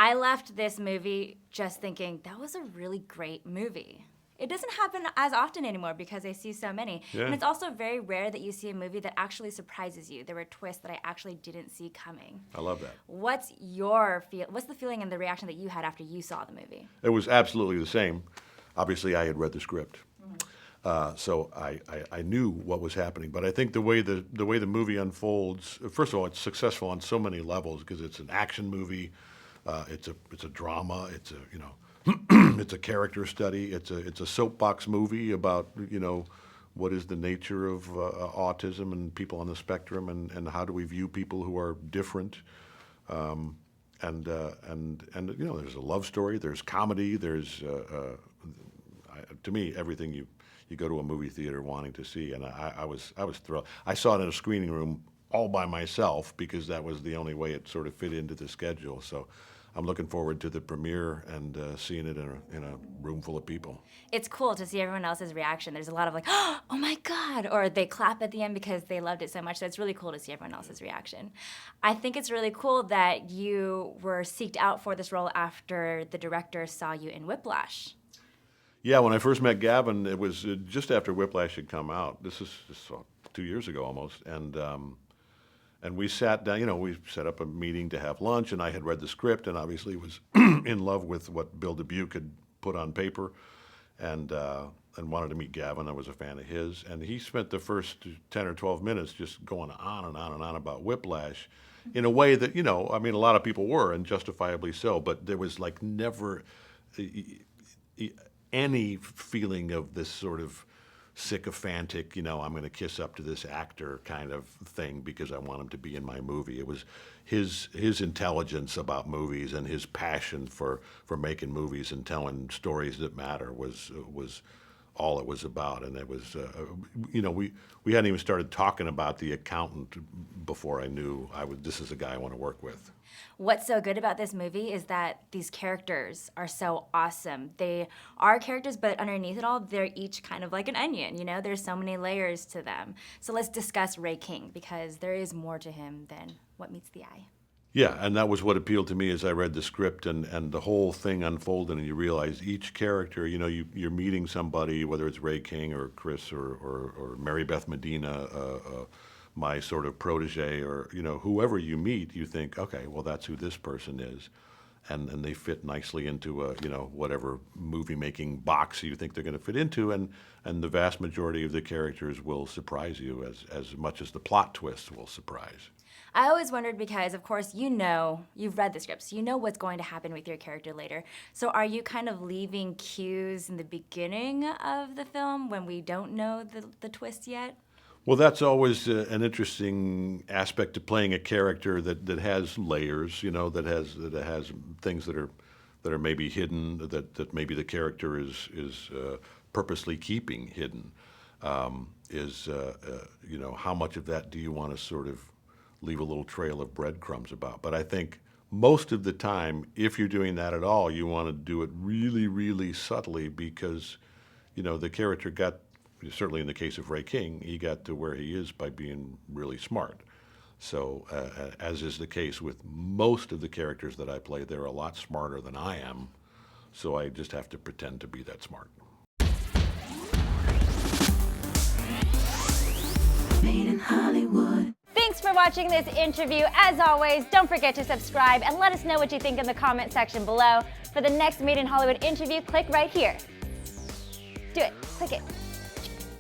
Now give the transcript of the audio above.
I left this movie just thinking, that was a really great movie. It doesn't happen as often anymore because I see so many. Yeah. And it's also very rare that you see a movie that actually surprises you. There were twists that I actually didn't see coming. I love that. What's the feeling and the reaction that you had after you saw the movie? It was absolutely the same. Obviously, I had read the script, so I knew what was happening. But I think the way the movie unfolds, first of all, it's successful on so many levels because it's an action movie, it's a drama, it's it's a character study, it's a soapbox movie about what is the nature of autism and people on the spectrum, and how do we view people who are different. And there's a love story, there's comedy, there's to me everything you go to a movie theater wanting to see, and I was thrilled. I saw it in a screening room all by myself because that was the only way it sort of fit into the schedule. So I'm looking forward to the premiere and seeing it in a room full of people. It's cool to see everyone else's reaction. There's a lot of like, oh my God, or they clap at the end because they loved it so much. So it's really cool to see everyone else's reaction. I think it's really cool that you were seeked out for this role after the director saw you in Whiplash. Yeah, when I first met Gavin, it was just after Whiplash had come out. This is 2 years ago almost, and we sat down. We set up a meeting to have lunch, and I had read the script, and obviously was in love with what Bill Dubuque had put on paper, and wanted to meet Gavin. I was a fan of his, and he spent the first 10 or 12 minutes just going on and on and on about Whiplash, in a way that a lot of people were, and justifiably so, but there was like never any feeling of this sort of sycophantic, I'm going to kiss up to this actor kind of thing because I want him to be in my movie. It was his intelligence about movies and his passion for making movies and telling stories that matter was all it was about. And it was, we hadn't even started talking about the accountant before I knew this is a guy I want to work with. What's so good about this movie is that these characters are so awesome. They are characters, but underneath it all, they're each kind of like an onion, There's so many layers to them. So let's discuss Ray King, because there is more to him than what meets the eye. Yeah, and that was what appealed to me as I read the script and the whole thing unfolded, and you realize each character, you're meeting somebody, whether it's Ray King or Chris or Mary Beth Medina, my sort of protege, or whoever you meet, you think, okay, well, that's who this person is, and they fit nicely into a whatever movie making box you think they're going to fit into, and the vast majority of the characters will surprise you as much as the plot twists will surprise. I always wondered because, of course, you've read the scripts, you know what's going to happen with your character later. So are you kind of leaving cues in the beginning of the film when we don't know the twist yet? Well, that's always an interesting aspect to playing a character that has layers, that has things that are maybe hidden, that maybe the character is purposely keeping hidden. How much of that do you want to sort of leave a little trail of breadcrumbs about? But I think most of the time, if you're doing that at all, you want to do it really, really subtly because, the character got, certainly in the case of Ray King, he got to where he is by being really smart. So, as is the case with most of the characters that I play, they're a lot smarter than I am. So I just have to pretend to be that smart. Made in Hollywood. Thanks for watching this interview. As always, don't forget to subscribe and let us know what you think in the comment section below. For the next Made in Hollywood interview, click right here. Do it. Click it.